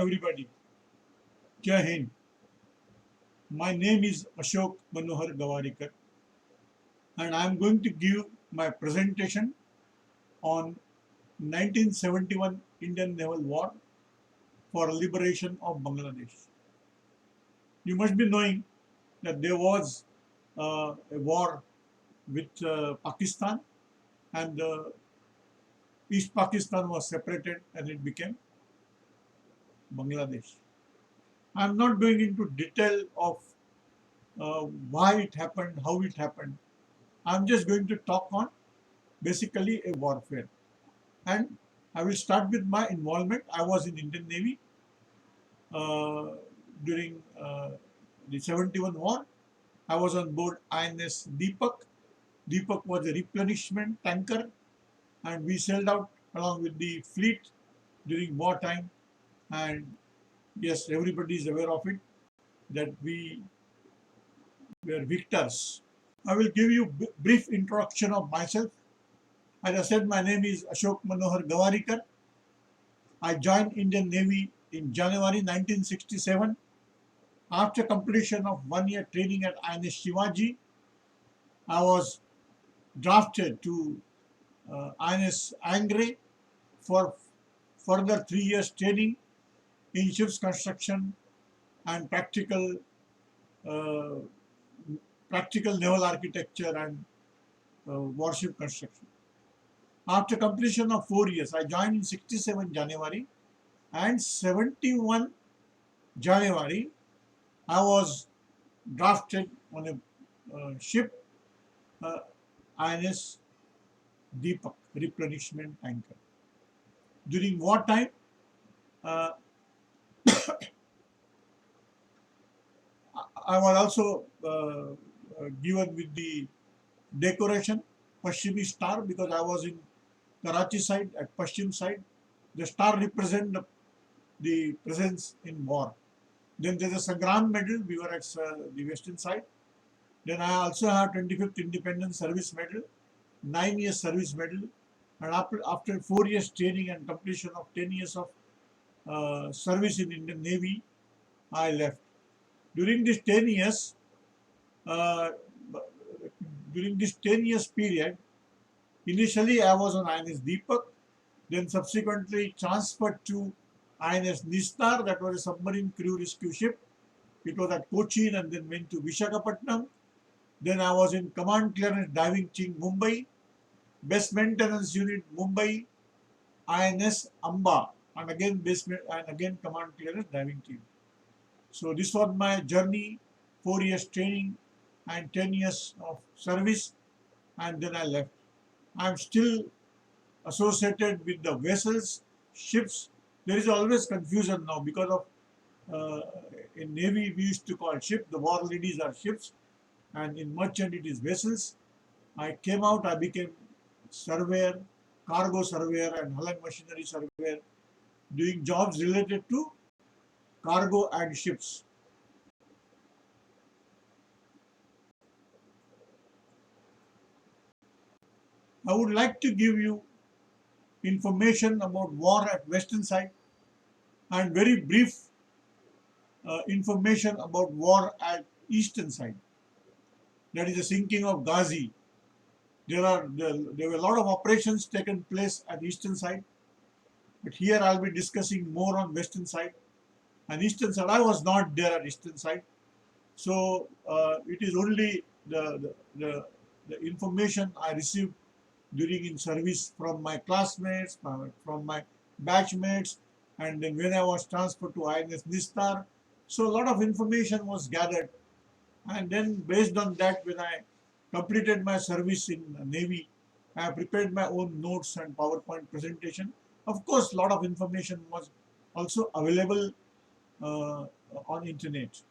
everybody. Jai Hind. My name is Ashok Gawarikar, and I am going to give my presentation on 1971 Indian Naval War for liberation of Bangladesh. You must be knowing that there was a war with Pakistan, and East Pakistan was separated and it became Bangladesh. I am not going into detail of why it happened, how it happened. I'm just going to talk on basically a warfare. And I will start with my involvement. I was in Indian Navy during the 71 war. I was on board INS Deepak. Deepak was a replenishment tanker, and we sailed out along with the fleet during wartime. And yes, everybody is aware of it, that we were victors. I will give you a brief introduction of myself. As I said, my name is Ashok Gawarikar. I joined Indian Navy in January 1967. After completion of 1 year training at INS Shivaji, I was drafted to INS Angre for further 3 years training in ships construction and uh, practical naval architecture and warship construction. After completion of 4 years, I joined in 67 January, and 71 January, I was drafted on a ship, INS Deepak, replenishment tanker. During wartime, uh, I was also given with the decoration Pashchimi Star, because I was in Karachi side, at Pashchim side. The star represents the presence in war. Then there is a Sangram medal. We were at the western side. Then I also have 25th Independence Service Medal, 9 years service medal, and after 4 years training and completion of 10 years of service in Indian Navy, I left. During this 10 years, uh, during this 10 years period, initially I was on INS Deepak, then subsequently transferred to INS Nistar, that was a submarine crew rescue ship. It was at Cochin and then went to Vishakhapatnam. Then I was in Command Clearance Diving Team Mumbai, Base Maintenance Unit Mumbai, INS Amba, and again Command Clearance Diving Team. So this was my journey, 4 years training and 10 years of service, and then I left. I am still associated with the vessels, ships. There is always confusion now because of in Navy we used to call ship, the war ladies are ships, and in merchant it is vessels. I came out, I became surveyor, cargo surveyor and hull and machinery surveyor, doing jobs related to cargo and ships. I would like to give you information about war at western side and very brief information about war at eastern side. That is the sinking of Ghazi. There were a lot of operations taken place at eastern side, but here I'll be discussing more on western side. And eastern side, I was not there at eastern side, so it is only the information I received during in service from my classmates, from my batchmates, and then when I was transferred to INS Nistar. So a lot of information was gathered, and then based on that, when I completed my service in Navy, I prepared my own notes and PowerPoint presentation. Of course, a lot of information was also available on internet.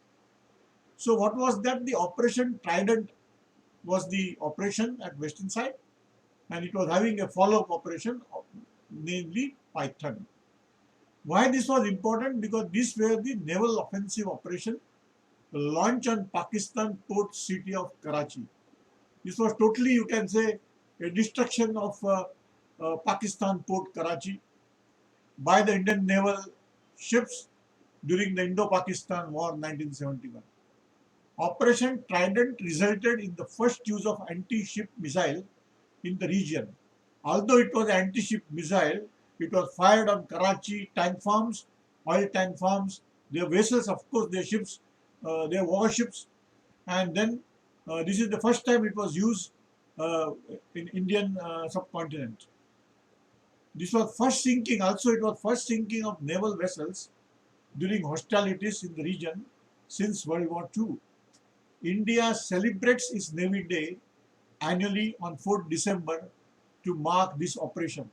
So what was that? The Operation Trident was the operation at western side, and it was having a follow-up operation, namely Python. Why this was important? Because this were the naval offensive operation launched on Pakistan port city of Karachi. This was totally, you can say, a destruction of Pakistan port Karachi by the Indian naval ships during the Indo-Pakistan War 1971. Operation Trident resulted in the first use of anti-ship missile in the region. Although it was an anti-ship missile, it was fired on Karachi tank farms, oil tank farms, their vessels, of course, their ships, their warships, and then this is the first time it was used in Indian subcontinent. This was first sinking, also it was first sinking of naval vessels during hostilities in the region since World War II. India celebrates its Navy Day annually on 4th December to mark this operation.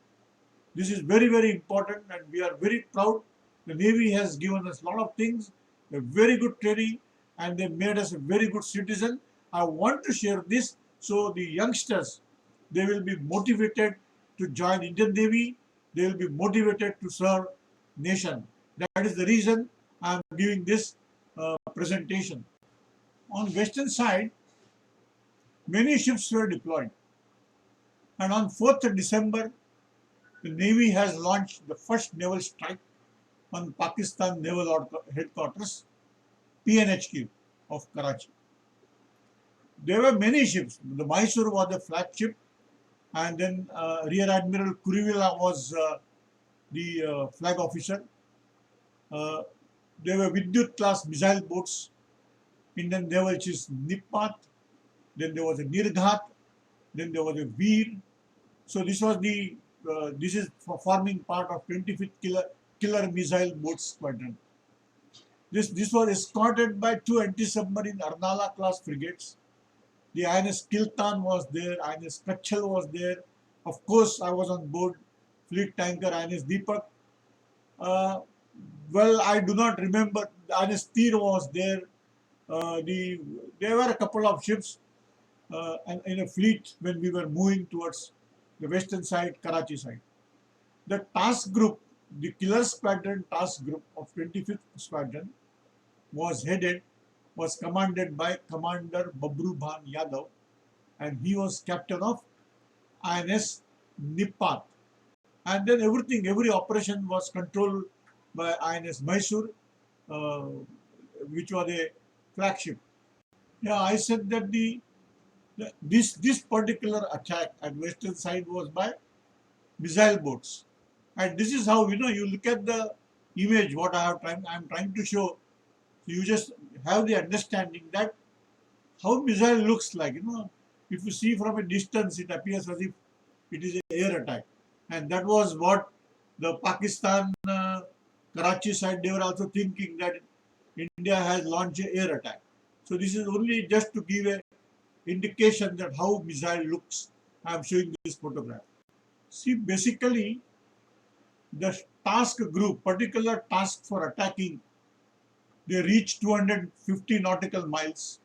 This is very, very important and we are very proud. The Navy has given us a lot of things, a very good training, and they made us a very good citizen. I want to share this so the youngsters, they will be motivated to join Indian Navy, they will be motivated to serve nation. That is the reason I am giving this presentation. On western side, many ships were deployed. And on 4th December, the Navy has launched the first naval strike on Pakistan Naval Headquarters, PNHQ of Karachi. There were many ships. The Mysore was the flagship, and then Rear Admiral Kurivilla was the flag officer. There were Vidyut class missile boats, Indian Naval, which is Nippat, then there was a Nirghat, then there was a Veer. So this was the this is forming part of 25th killer missile boat squadron. This was escorted by two anti-submarine Arnala class frigates. The INS Kiltan was there, INS Kachal was there. Of course, I was on board fleet tanker INS Deepak. Well, I do not remember. The INS Tir was there. There were a couple of ships in a fleet when we were moving towards the western side, Karachi side. The task group, the killer squadron task group of 25th Squadron was commanded by Commander Babru Bhan Yadav, and he was captain of INS Nippat. And then every operation was controlled by INS Mysore, which was a flagship. Yeah, I said that this particular attack at western side was by missile boats, and this is how you look at the image. What I'm trying to show, you just have the understanding that how missile looks like. If you see from a distance, it appears as if it is an air attack, and that was what the Pakistan Karachi side, they were also thinking that India has launched an air attack. So this is only just to give a indication that how missile looks. I am showing this photograph. See, basically, the task group, particular task for attacking, they reached 250 nautical miles,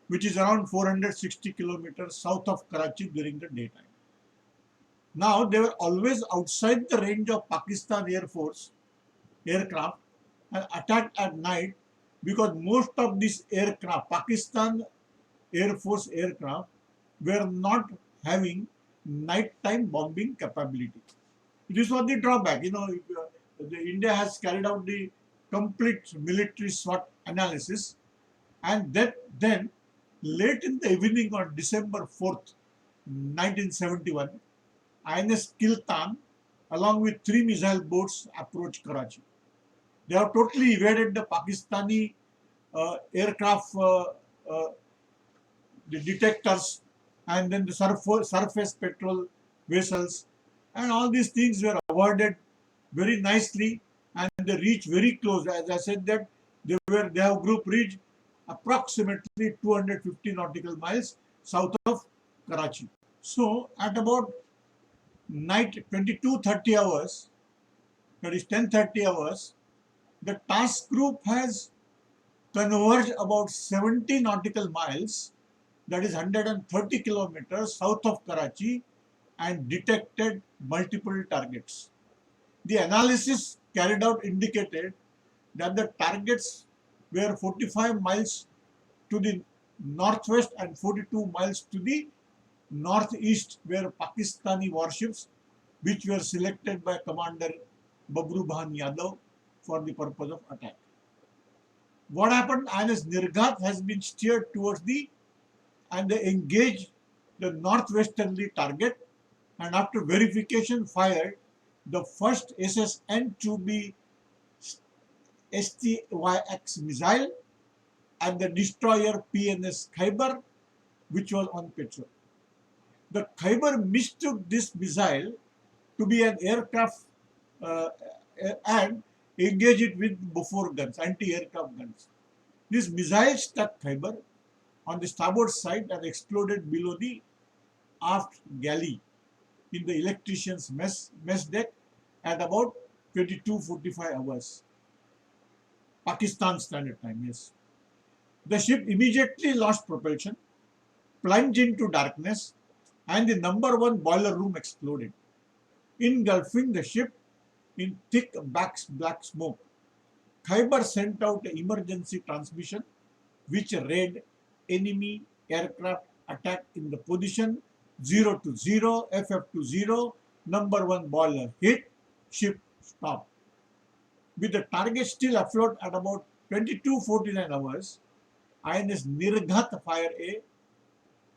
which is around 460 kilometers south of Karachi during the daytime. Now, they were always outside the range of Pakistan Air Force aircraft and attacked at night because most of these aircraft, Pakistan Air Force aircraft, were not having nighttime bombing capability. This was the drawback. India has carried out the complete military SWOT analysis, and then late in the evening on December 4th, 1971, INS Kiltan, along with 3 missile boats, approached Karachi. They have totally evaded the Pakistani aircraft, the detectors, and then the surface patrol vessels, and all these things were avoided very nicely, and they reached very close. As I said that they have group reached approximately 250 nautical miles south of Karachi. So at about night 22:30 hours, that is 10:30 hours, the task group has converged about 70 nautical miles, that is 130 kilometers south of Karachi, and detected multiple targets. The analysis carried out indicated that the targets were 45 miles to the northwest and 42 miles to the northeast were Pakistani warships, which were selected by Commander Babru Bhan Yadav for the purpose of attack. What happened? INS Nirghat has been steered towards and they engaged the northwesterly target, and after verification fired the first SSN to be STYX missile and the destroyer PNS Khyber, which was on patrol. The Khyber mistook this missile to be an aircraft uh, and engaged it with Bofor guns, anti-aircraft guns. This missile struck Khyber on the starboard side and exploded below the aft galley in the electrician's mess deck at about 22:45 hours, Pakistan Standard Time. Yes. The ship immediately lost propulsion, plunged into darkness, and the number one boiler room exploded, engulfing the ship in thick black smoke. Khyber sent out an emergency transmission which read enemy aircraft attack in the position 0 to 0, FF to 0, number one boiler hit, ship stopped. With the target still afloat at about 22:49 hours, INS Nirghat fired a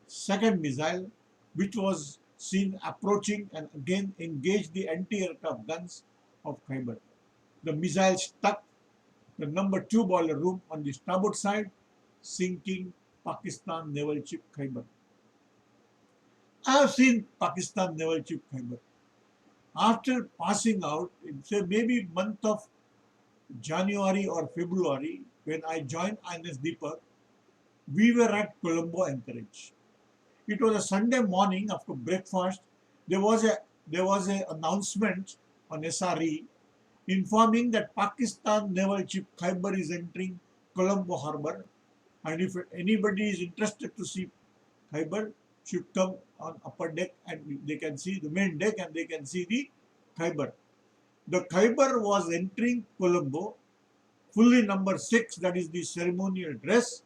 second missile which was seen approaching and again engaged the anti-aircraft guns of Khyber. The missile struck the number 2 boiler room on the starboard side, sinking Pakistan naval ship Khyber. I have seen Pakistan naval ship Khyber. After passing out, in say maybe month of January or February, when I joined INS Deepak, we were at Colombo Anchorage. It was a Sunday morning after breakfast. There was a announcement on SRE informing that Pakistan naval ship Khyber is entering Colombo Harbour, and if anybody is interested to see Khyber, should come on upper deck and they can see the main deck and they can see the Khyber. The Khyber was entering Colombo, fully number 6, that is the ceremonial dress,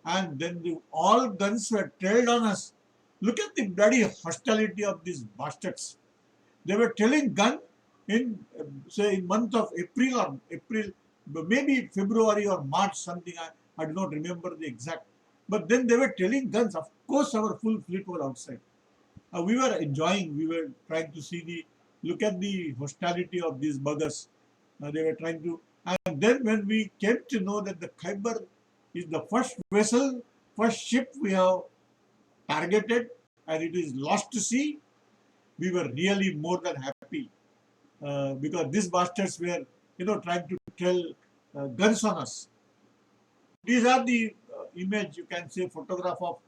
and then all guns were trailed on us. Look at the bloody hostility of these bastards. They were trailing gun in say in month of April, maybe February or March, something. I do not remember the exact. But then they were trailing guns. Of course, our full fleet was outside. We were enjoying. We were trying to see look at the hostility of these buggers. They were trying to. And then when we came to know that the Khyber is the first vessel, first ship we have targeted, and it is lost to sea, we were really more than happy because these bastards were, trying to tell guns on us. These are the image, you can say, photograph of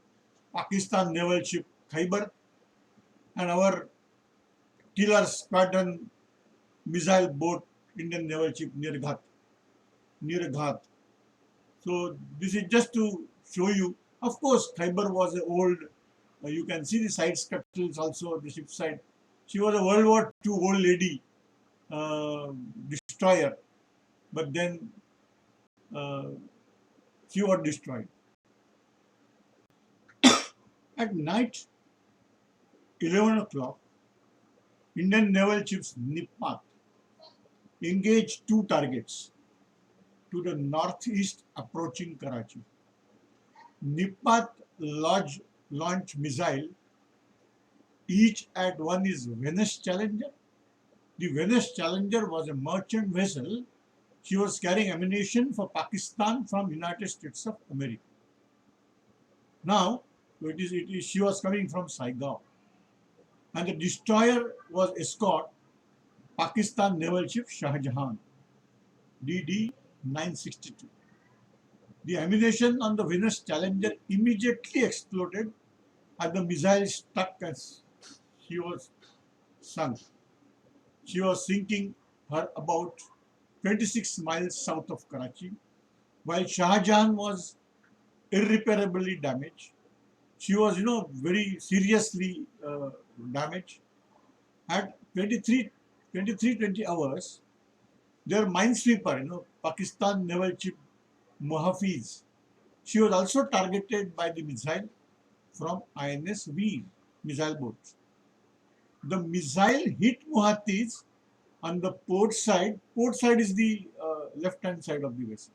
Pakistan naval ship Khyber and our killer squadron missile boat Indian naval ship Nirghat. So this is just to show you. Of course, Khyber was an old. You can see the side scuttles also, the ship side. She was a World War II old lady destroyer, but then uh, she was destroyed. At night, 11 o'clock, Indian naval ships Nippat engaged 2 targets to the northeast approaching Karachi. Nippat launched missile, each at one is Venus Challenger. The Venus Challenger was a merchant vessel. She was carrying ammunition for Pakistan from United States of America. Now, she was coming from Saigon. And the destroyer was escort Pakistan naval ship Shah Jahan, DD 962. The ammunition on the Venus Challenger immediately exploded and the missile stuck as she was sunk. She was sinking her about 26 miles south of Karachi, while Shah Jahan was irreparably damaged. She was, very seriously damaged. At 20 hours, their minesweeper, Pakistan naval ship Muhafiz, she was also targeted by the missile from INS Veer missile boats. The missile hit Muhafiz on the port side. Port side is the left-hand side of the vessel.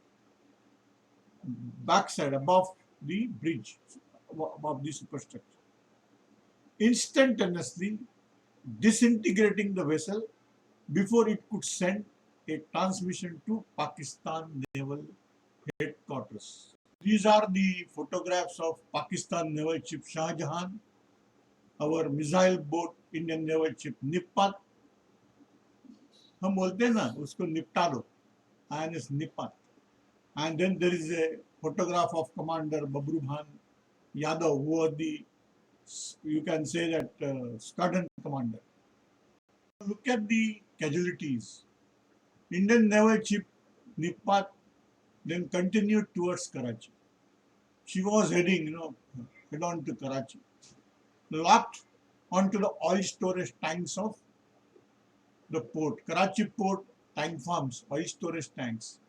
backside, above the bridge, above the superstructure, instantaneously disintegrating the vessel before it could send a transmission to Pakistan Naval headquarters. These are the photographs of Pakistan Naval Ship Shah Jahan, our missile boat Indian Naval Ship Nipat. हम बोलते हैं ना उसको निपटा दो, INS Nipat. And then there is a photograph of Commander Babrubhan Yadav, who was the, you can say that, squadron commander. Look at the casualties. Indian Naval Ship Nipat then continued towards Karachi. She was heading, head on to Karachi, locked onto the oil storage tanks of the port, Karachi port tank farms, oil storage tanks.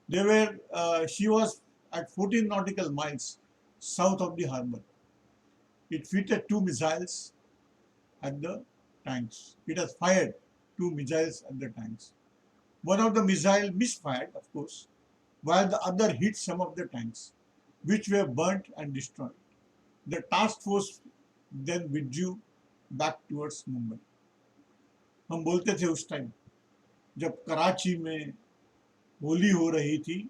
They were, she was at 14 nautical miles south of the harbor. It fitted 2 missiles at the tanks. It has fired 2 missiles at the tanks. One of the missiles misfired, of course, while the other hit some of the tanks, which were burnt and destroyed. The task force then withdrew back towards Mumbai. हम बोलते थे उस time जब कराची में होली हो रही थी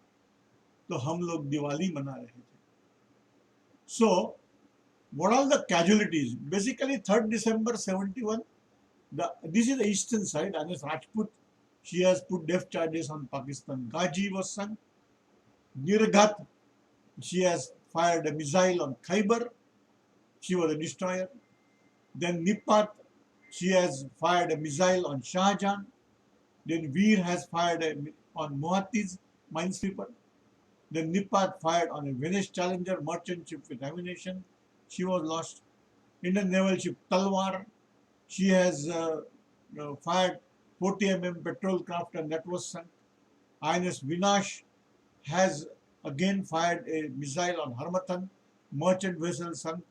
तो हम लोग दिवाली मना रहे थे. So, what are the casualties? Basically, 3rd December 71, this is the eastern side, and Rajput, she has put death charges on Pakistan. Ghazi was sunk. Nirghat, she has fired a missile on Khyber. She was a destroyer. Then Nipat, she has fired a missile on Shahjahan. Then Veer has fired on Mohati's minesweeper. Then Nipat fired on a Venice Challenger merchant ship with ammunition. She was lost. Indian Naval ship Talwar, she has fired 40 petrol craft and that was sunk. INS Vinash has again fired a missile on Harmathan, merchant vessel sunk.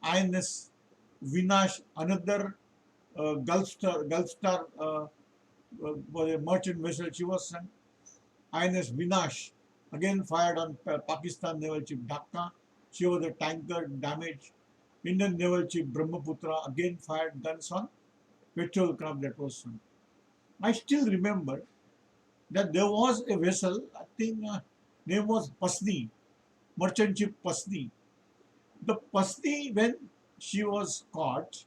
INS Vinash, another Gulf Star was a merchant vessel, she was sunk. INS Vinash again fired on Pakistan Naval ship Dhaka, she was a tanker damaged. Indian Naval ship Brahmaputra again fired guns on petrol craft that was sunk. I still remember that there was a vessel, I think name was Pasni, merchant ship Pasni. The Pasni, when she was caught,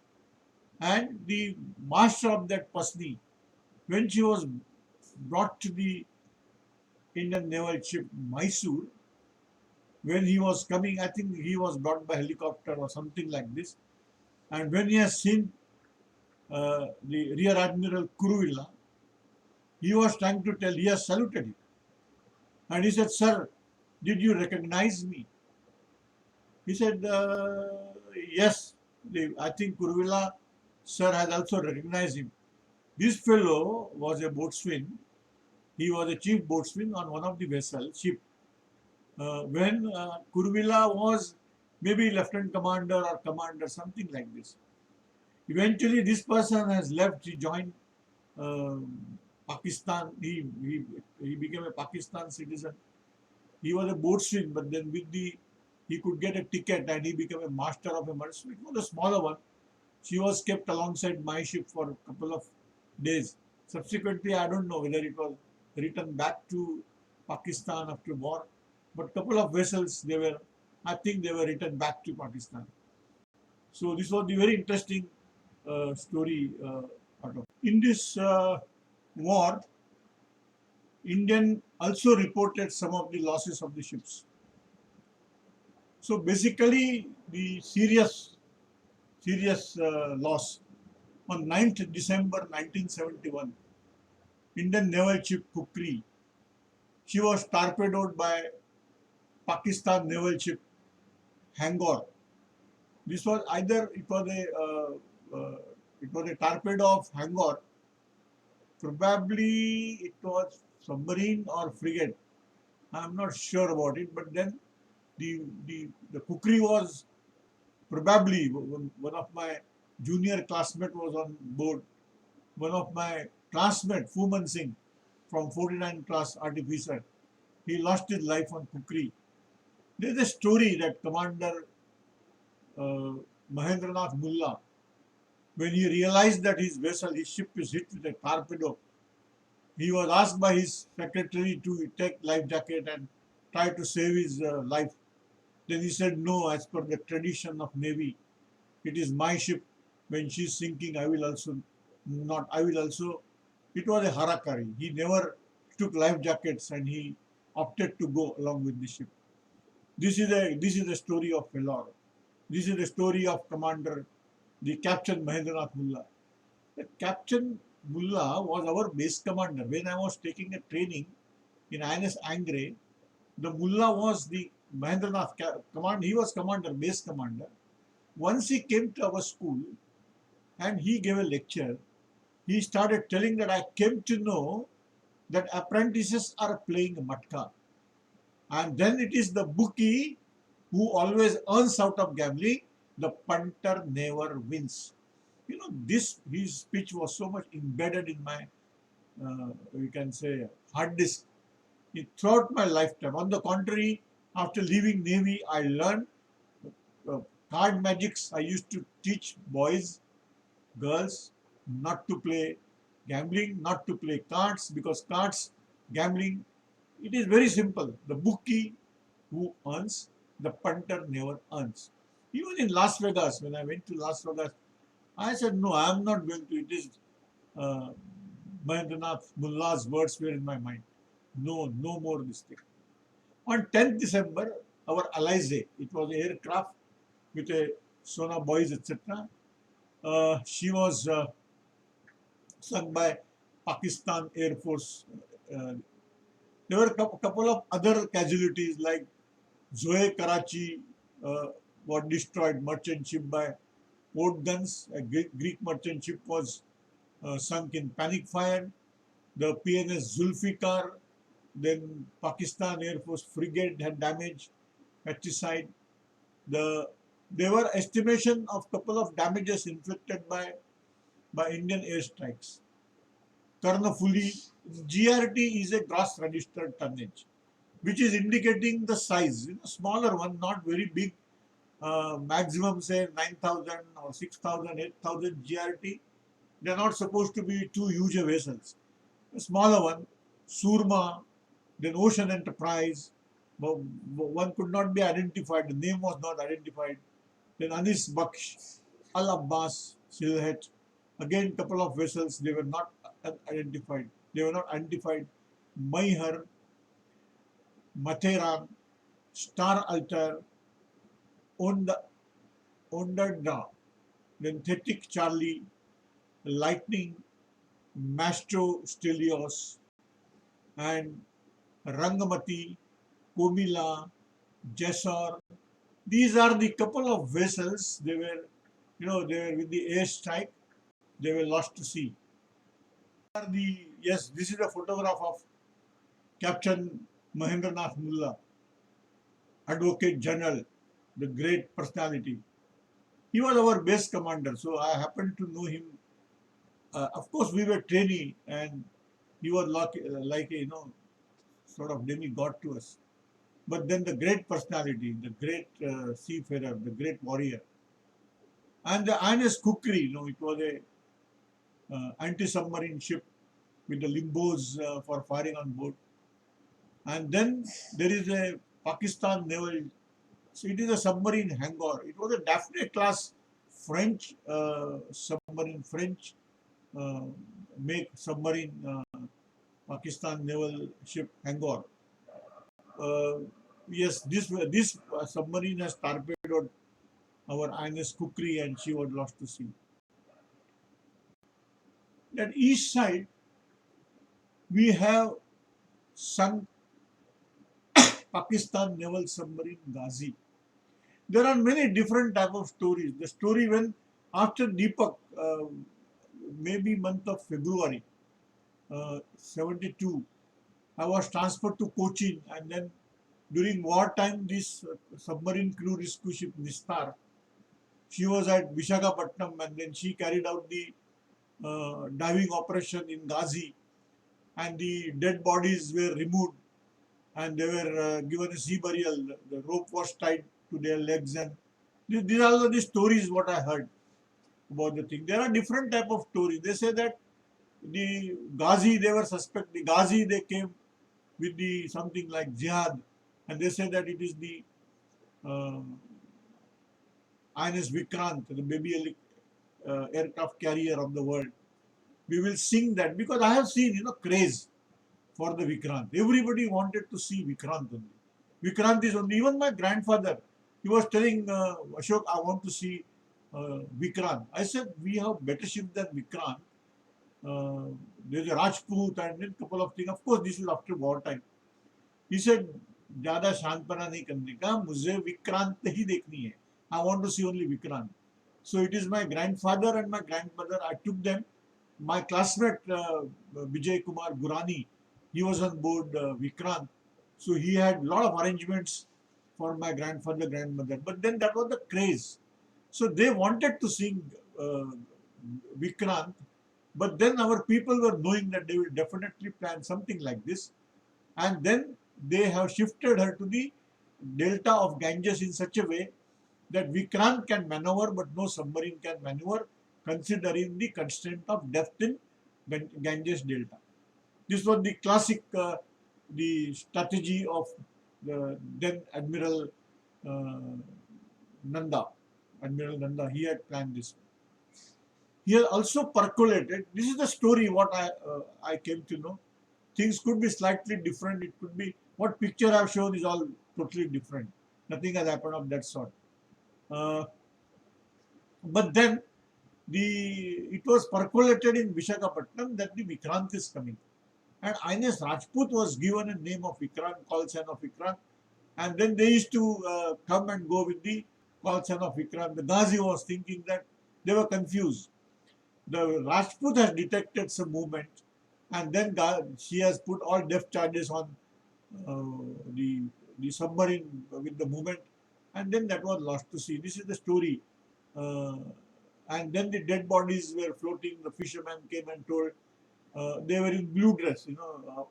and the master of that Pasni, when she was brought to the Indian Naval ship Mysore, when he was coming, I think he was brought by helicopter or something like this, and when he has seen the Rear Admiral Kuruvilla, he was trying to tell, he has saluted him. And he said, "Sir, did you recognize me?" He said, "Yes, I think Kuruvilla, sir, has also recognized him." This fellow was a boatswain. He was a chief boatswain on one of the vessels, ship. When Kuruvilla was maybe lieutenant commander or commander, something like this. Eventually, this person has left. He joined Pakistan. He became a Pakistan citizen. He was a boatswain, but then he could get a ticket and he became a master of a merchant. It was a smaller one. She was kept alongside my ship for a couple of days. Subsequently, I don't know whether it was returned back to Pakistan after war, but couple of vessels, I think they were returned back to Pakistan. So this was the very interesting story. In this war, Indian also reported some of the losses of the ships. So basically, the serious loss on 9th December 1971, Indian Naval ship Kukri, she was torpedoed by Pakistan Naval ship Hangor. This was either it was a torpedo of Hangor, probably it was submarine or frigate. I am not sure about it, but then the Kukri was probably one of my junior classmate was on board. One of my classmate, Fuman Singh, from 49 class artificer, He lost his life on Kukri. There is a story that Commander uh, Mahendranath Mulla, when he realized that his vessel, his ship is hit with a torpedo, he was asked by his secretary to take life jacket and try to save his life. Then he said, no, as per the tradition of Navy, it is my ship. When she is sinking, I will also not, I will also. It was a harakari. He never took life jackets and he opted to go along with the ship. This is the story of Vellore. This is the story of Commander, the Captain Mahendranath Mulla. The Captain Mulla was our base commander. When I was taking a training in INS Angre, the Mullah was the Mahendranath command. He was commander, base commander. Once he came to our school and he gave a lecture, he started telling that I came to know that apprentices are playing matka. And then it is the bookie who always earns out of gambling. The punter never wins. You know, his speech was so much embedded in my, we can say, hard disk. Throughout my lifetime. On the contrary, after leaving Navy, I learned uh, card magics. I used to teach boys, girls, not to play gambling, not to play cards, because cards, gambling, it is very simple. The bookie who earns, the punter never earns. Even in Las Vegas, when I went to Las Vegas, I said, no, I am not going to. It is uh, Mahendranath Mullah's words were in my mind. No, no more this thing. On 10th December, our Alize, it was an aircraft with a Sona boys, etc. She was sunk by Pakistan Air Force. Uh, there were a couple of other casualties like Zoe Karachi was destroyed, merchant ship by port guns. A Greek merchant ship was sunk in panic fire. The PNS Zulfikar, then Pakistan Air Force frigate had damage, pesticide. There were estimation of couple of damages inflicted by Indian airstrikes. Karnafuli, GRT is a gross registered tonnage, which is indicating the size. Smaller one, not very big. Maximum say 9,000 or 6,000, 8,000 GRT. They are not supposed to be too huge vessels. A smaller one, Surma, then Ocean Enterprise, but one could not be identified, the name was not identified. Then Anis Baksh, Al Abbas, Silhet, again couple of vessels, they were not identified. They were not identified. Maihar, Matheran, Star Altar, Ondadra, then Thetic Charlie, Lightning, Mastro Stelios, and Rangamati, Komila, Jessor. These are the couple of vessels. They were, they were with the airstrike. They were lost to sea. Yes, this is a photograph of Captain Mahendranath Mulla, Advocate General, the great personality. He was our base commander, so I happened to know him. Of course, we were trainee, and he was like a, sort of demigod to us. But then the great personality, the great seafarer, the great warrior. And the INS Kukri, it was a anti-submarine ship with the limbos for firing on board. And then there is a Pakistan Naval, so it is a submarine hangar. It was a Daphne class French submarine, French make submarine Pakistan Naval ship hangar. Yes, this submarine has torpedoed our INS Kukri and she was lost to sea. At each side, we have sunk Pakistan Naval submarine Ghazi. There are many different type of stories. The story when after Deepak, maybe month of February 72, I was transferred to Cochin, and then during wartime, this submarine crew rescue ship Nistar, she was at Visakhapatnam, and then she carried out the diving operation in Ghazi, and the dead bodies were removed and they were given a sea burial. The rope was tied to their legs, and these are the stories what I heard about the thing. There are different type of stories. They say that the Ghazi, they were suspect. The Ghazi, they came with the something like jihad, and they say that it is the uh, INS Vikrant, the baby aircraft carrier of the world. We will sing that because I have seen, craze for the Vikrant. Everybody wanted to see Vikrant only. Vikrant is only, even my grandfather, he was telling Ashok, I want to see Vikrant. I said, we have better ship than Vikrant. There's a Rajput and then couple of things. Of course, this is after war time. He said, ज़्यादा शांतपना नहीं करने का, मुझे विक्रांत ही देखनी है. I want to see only Vikrant. So it is my grandfather and my grandmother. I took them. My classmate Vijay Kumar Gurani, he was on board Vikrant. So he had a lot of arrangements for my grandfather, grandmother. But then that was the craze. So they wanted to sing Vikrant. But then our people were knowing that they will definitely plan something like this. And then they have shifted her to the delta of Ganges in such a way that Vikrant can maneuver, but no submarine can maneuver, considering the constraint of depth in Ganges delta. This was the classic, the strategy of the then Admiral uh, Nanda. Admiral Nanda, he had planned this. He has also percolated. This is the story what I came to know. Things could be slightly different. It could be what picture I've shown is all totally different. Nothing has happened of that sort. Uh, but then it was percolated in Vishakhapatnam that the Vikrant is coming. And INS Rajput was given a name of Vikrant, call sign of Vikrant. And then they used to come and go with the call sign of Vikrant. The Ghazi was thinking that they were confused. The Rajput has detected some movement, and then she has put all depth charges on the submarine with the movement, and then that was lost to sea. This is the story. Uh, and then the dead bodies were floating. The fishermen came and told they were in blue dress.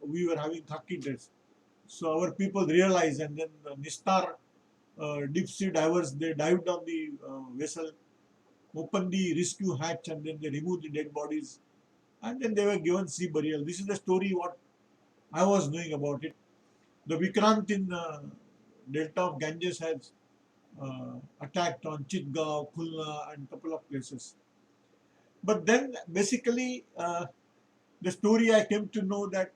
We were having khaki dress. So our people realized, and then Nistar deep sea divers, they dived on the vessel, opened the rescue hatch, and then they removed the dead bodies, and then they were given sea burial. This is the story what I was knowing about it. The Vikrant in delta of Ganges has attacked on Chitgaon, Khulna, and couple of places. But then basically the story I came to know that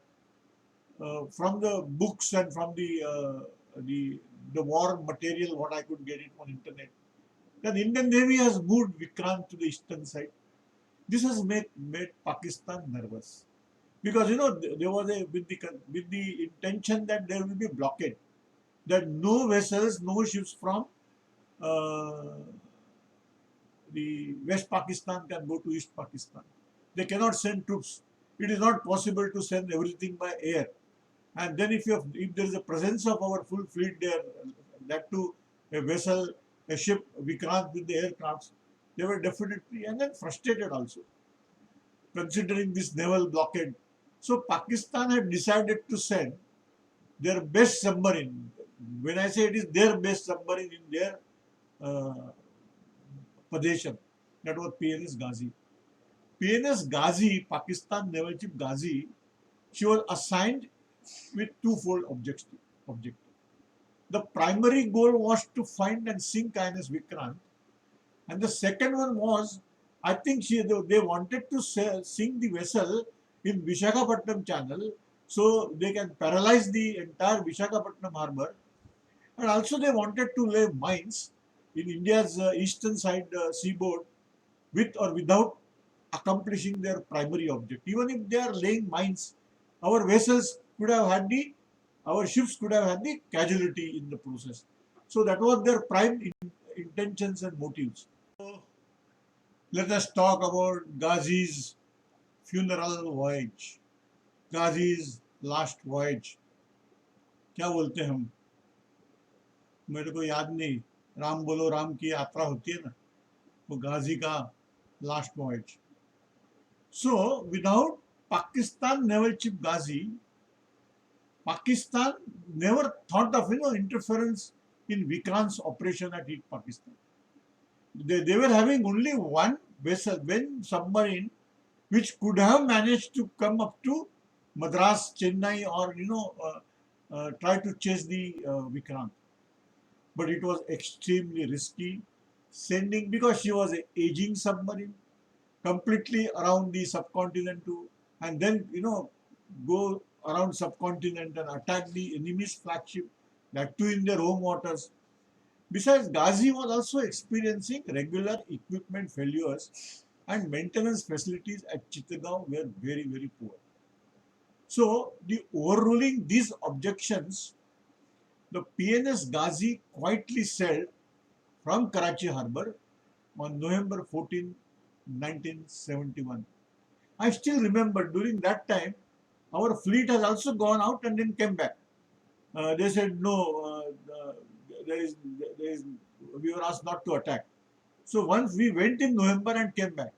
from the books and from the war material what I could get it on internet, that Indian Navy has moved Vikrant to the eastern side. This has made Pakistan nervous because there was with the intention that there will be blockade, that no vessels, no ships from uh, the West Pakistan can go to East Pakistan. They cannot send troops. It is not possible to send everything by air. And then if there is a presence of our full fleet there, that too a vessel, a ship, Vikrant with the aircrafts, they were definitely and then frustrated also, considering this naval blockade. So Pakistan had decided to send their best submarine. When I say it is their best submarine in their uh, possession, that was PNS Ghazi. PNS Ghazi, Pakistan naval ship Ghazi, she was assigned with twofold objective. The primary goal was to find and sink INS Vikrant, and the second one was, I think they wanted to sink the vessel in Vishakhapatnam channel so they can paralyze the entire Vishakhapatnam harbor, and also they wanted to lay mines in India's eastern side seaboard with or without accomplishing their primary object. Even if they are laying mines, our vessels could have had our ships could have had the casualty in the process. So that was their prime intentions and motives. So let us talk about Ghazi's funeral voyage. Ghazi's last voyage. क्या बोलते हैं हम? मेरे को याद नहीं. राम बोलो राम की यात्रा होती है ना, वो गाजी का last voyage. So without Pakistan naval ship Ghazi, Pakistan never thought of interference in Vikrant's operation at East Pakistan. They were having only one vessel, one submarine, which could have managed to come up to Madras, Chennai, or try to chase the Vikrant. But it was extremely risky, sending, because she was an aging submarine, completely around the subcontinent and then go around subcontinent and attack the enemy's flagship, that too in their home waters. Besides, Ghazi was also experiencing regular equipment failures, and maintenance facilities at Chittagong were very, very poor. So, the overruling these objections, the PNS Ghazi quietly sailed from Karachi harbour on November 14, 1971. I still remember during that time, our fleet has also gone out and then came back. They said no, there is, we were asked not to attack. So once we went in November and came back.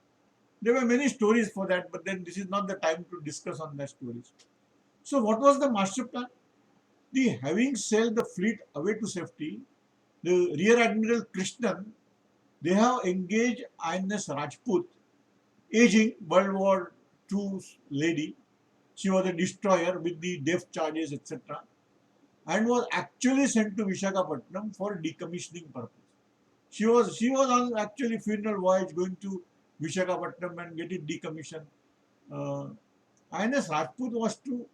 There were many stories for that, but then this is not the time to discuss on that stories. So what was the master plan? Having sailed the fleet away to safety, the Rear Admiral Krishnan, they have engaged INS Rajput, aging World War II lady. She was a destroyer with the depth charges, etc., and was actually sent to Visakhapatnam for decommissioning purpose. She was on actually funeral voyage going to Visakhapatnam and get it decommissioned. INS Rajput was to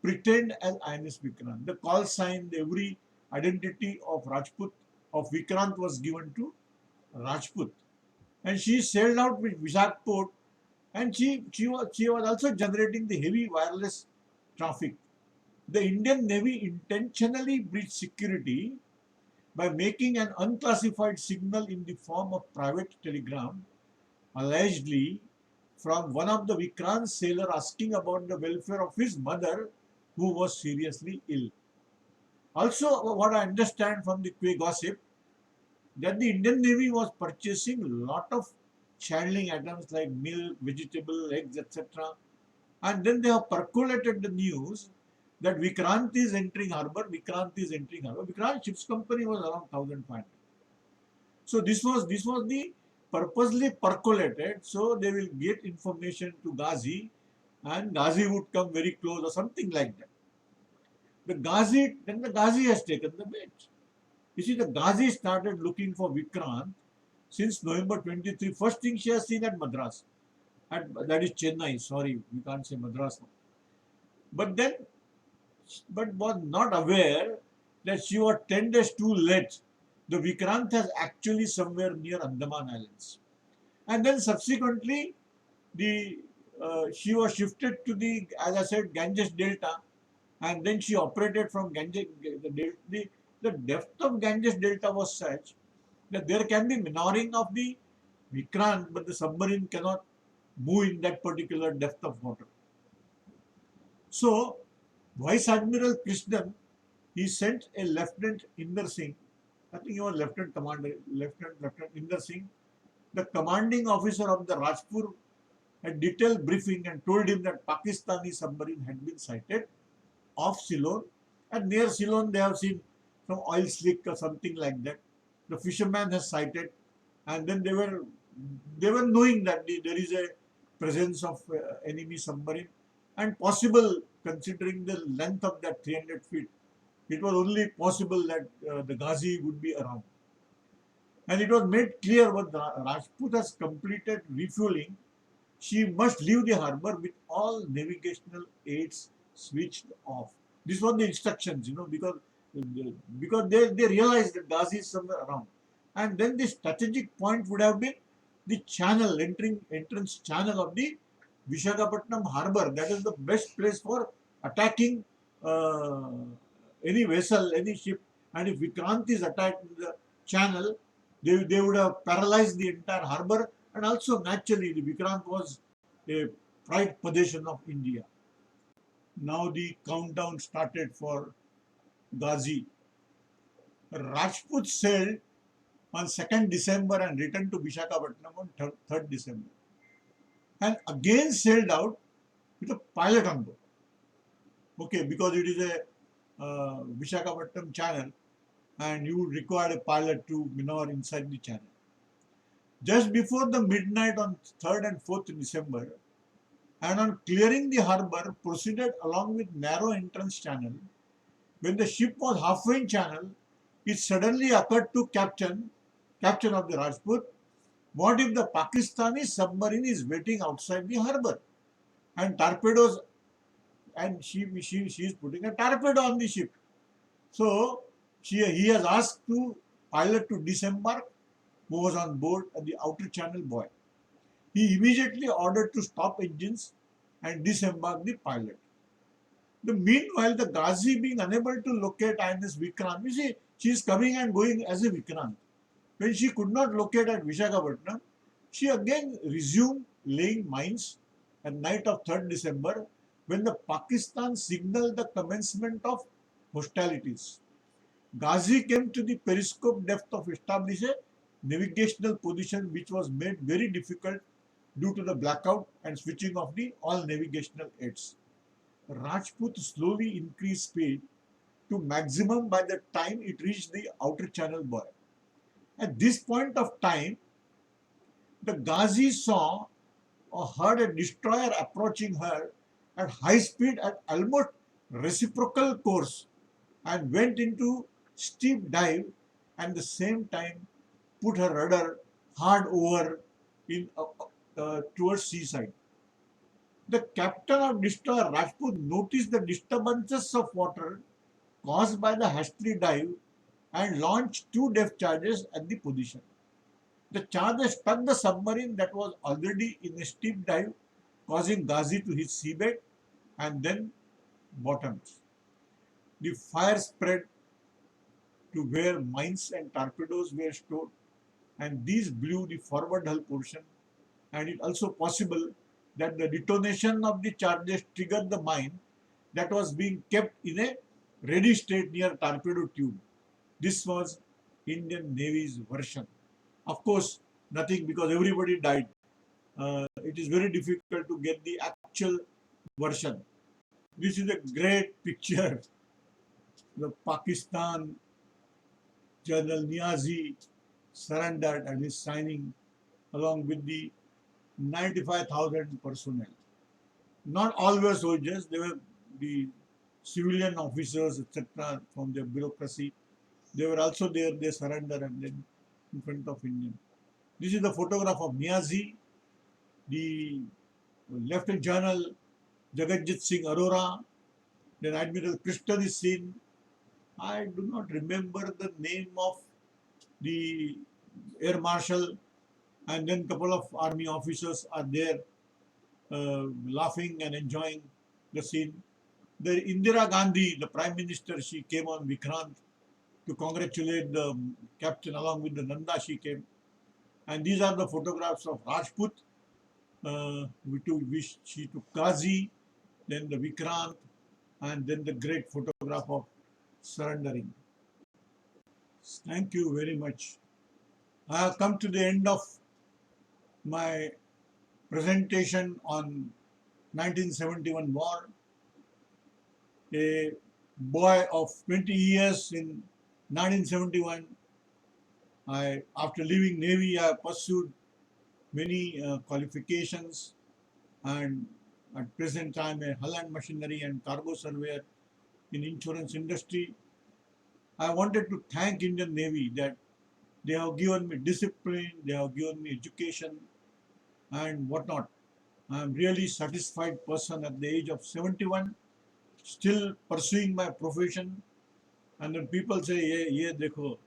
pretend as INS Vikrant. The call sign, every identity of Rajput, of Vikrant was given to Rajput. And she sailed out with Visakhapatnam, and she was also generating the heavy wireless traffic. The Indian Navy intentionally breached security by making an unclassified signal in the form of private telegram, allegedly from one of the Vikrant sailor asking about the welfare of his mother, who was seriously ill. Also, what I understand from the Quay gossip, that the Indian Navy was purchasing a lot of chandling items like milk, vegetable, eggs, etc. And then they have percolated the news that Vikrant is entering harbour, Vikrant is entering harbour. Vikrant Ships Company was around 1,500. So this was the purposely percolated, so they will get information to Ghazi, and Ghazi would come very close or something like that. The Ghazi has taken the bait. You see, the Ghazi started looking for Vikrant since November 23. First thing she has seen at Madras, that is Chennai. Sorry, we can't say Madras now. But was not aware that she was 10 days too late. The Vikrant is actually somewhere near Andaman Islands. And then subsequently, she was shifted to the, as I said, Ganges Delta, and then she operated from Ganges. The depth of Ganges Delta was such that there can be maneuvering of the Vikrant, but the submarine cannot move in that particular depth of water. So, Vice Admiral Krishnan, he sent a Lieutenant Inder Singh, I think he was Lieutenant Inder Singh, the commanding officer of the Rajpur, a detailed briefing and told him that Pakistani submarine had been sighted off Ceylon, and near Ceylon they have seen some oil slick or something like that. The fisherman has sighted, and then they were knowing that there is a presence of enemy submarine, and possible, considering the length of that 300 feet, it was only possible that the Ghazi would be around. And it was made clear when Rajput has completed refueling, she must leave the harbour with all navigational aids switched off. This was the instructions, because they realized that Ghazi is somewhere around. And then the strategic point would have been the channel, entrance channel of the Visakhapatnam harbour. That is the best place for attacking any vessel, any ship. And if Vikrant is attacked in the channel, they would have paralyzed the entire harbour. And also, naturally, the Vikrant was a pride possession of India. Now the countdown started for Ghazi. Rajput sailed on 2nd December and returned to Visakhapatnam on 3rd December. And again sailed out with a pilot on board. Okay, because it is a Vishakhapatnam channel and you require a pilot to maneuver inside the channel. Just before the midnight on 3rd and 4th December, and on clearing the harbour, proceeded along with narrow entrance channel. When the ship was halfway in channel, it suddenly occurred to captain of the Rajput, what if the Pakistani submarine is waiting outside the harbour and torpedoes, and she is putting a torpedo on the ship. So he has asked to pilot to disembark, who was on board, and the outer channel boy. He immediately ordered to stop engines and disembark the pilot. Meanwhile, the Ghazi, being unable to locate INS Vikrant, you see, she is coming and going as a Vikrant. When she could not locate at Vishakhapatnam, she again resumed laying mines at night of 3rd December when the Pakistan signaled the commencement of hostilities. Ghazi came to the periscope depth of establish a navigational position which was made very difficult due to the blackout and switching of the all navigational aids. Rajput slowly increased speed to maximum by the time it reached the outer channel buoy. At this point of time, the Ghazi saw or heard a destroyer approaching her at high speed at almost reciprocal course and went into steep dive and the same time put her rudder hard over in towards seaside. The captain of destroyer Rajput noticed the disturbances of water caused by the hastily dive and launched two depth charges at the position. The charges struck the submarine that was already in a steep dive, causing Ghazi to hit seabed and then bottomed. The fire spread to where mines and torpedoes were stored, and these blew the forward hull portion. And it also possible that the detonation of the charges triggered the mine that was being kept in a ready state near torpedo tube. This was Indian Navy's version. Of course, nothing, because everybody died. It is very difficult to get the actual version. This is a great picture. The Pakistan General Niazi surrendered and is signing along with the 95,000 personnel. Not all were soldiers, they were the civilian officers, etc., from the bureaucracy. They were also there, they surrendered and then in front of Indian. This is the photograph of Niazi, the Lieutenant General Jagatjit Singh Arora, then Admiral Krishnan is seen. I do not remember the name of the Air Marshal, and then couple of army officers are there laughing and enjoying the scene. The Indira Gandhi, the Prime Minister, she came on Vikrant to congratulate the captain along with the Nanda, she came. And these are the photographs of Rajput, which she took Ghazi, then the Vikrant, and then the great photograph of surrendering. Thank you very much. I have come to the end of my presentation on 1971 war. A boy of 20 years in 1971, after leaving Navy, I pursued many qualifications, and at present time a hull and machinery and cargo surveyor in insurance industry. I wanted to thank Indian Navy that they have given me discipline, they have given me education and whatnot. I am really satisfied person at the age of 71, still pursuing my profession. And then people say, ye dekho,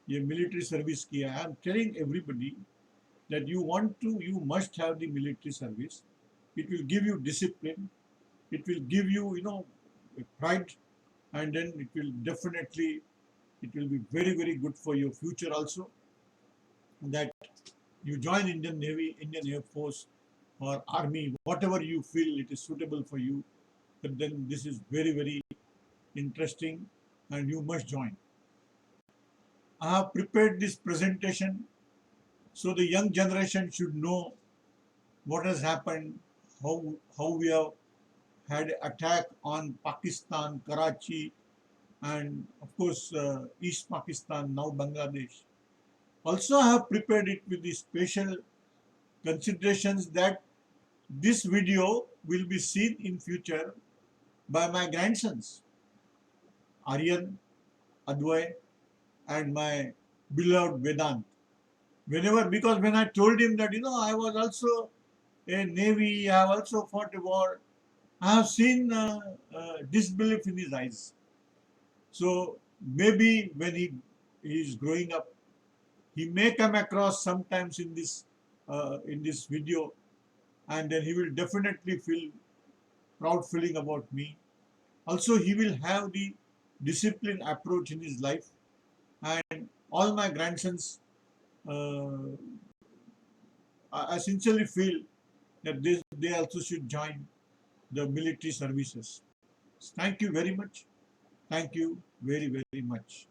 ye military service kiya. I am telling everybody that you must have the military service. It will give you discipline. It will give you, pride, and then it will be very, very good for your future also. That you join Indian Navy, Indian Air Force, or Army, whatever you feel it is suitable for you. But then this is very, very interesting, and you must join. I have prepared this presentation so the young generation should know what has happened, how we have had attack on Pakistan, Karachi, and of course East Pakistan, now Bangladesh. Also, I have prepared it with the special considerations that this video will be seen in future by my grandsons, Aryan, Advay, and my beloved Vedant. Whenever, because when I told him that, I was also a Navy, I have also fought a war, I have seen disbelief in his eyes. So maybe when he is growing up, he may come across sometimes in this video, and then he will definitely feel proud feeling about me. Also, he will have the disciplined approach in his life, and all my grandsons, uh, I sincerely feel that they also should join the military services. Thank you very much. Thank you very, very much.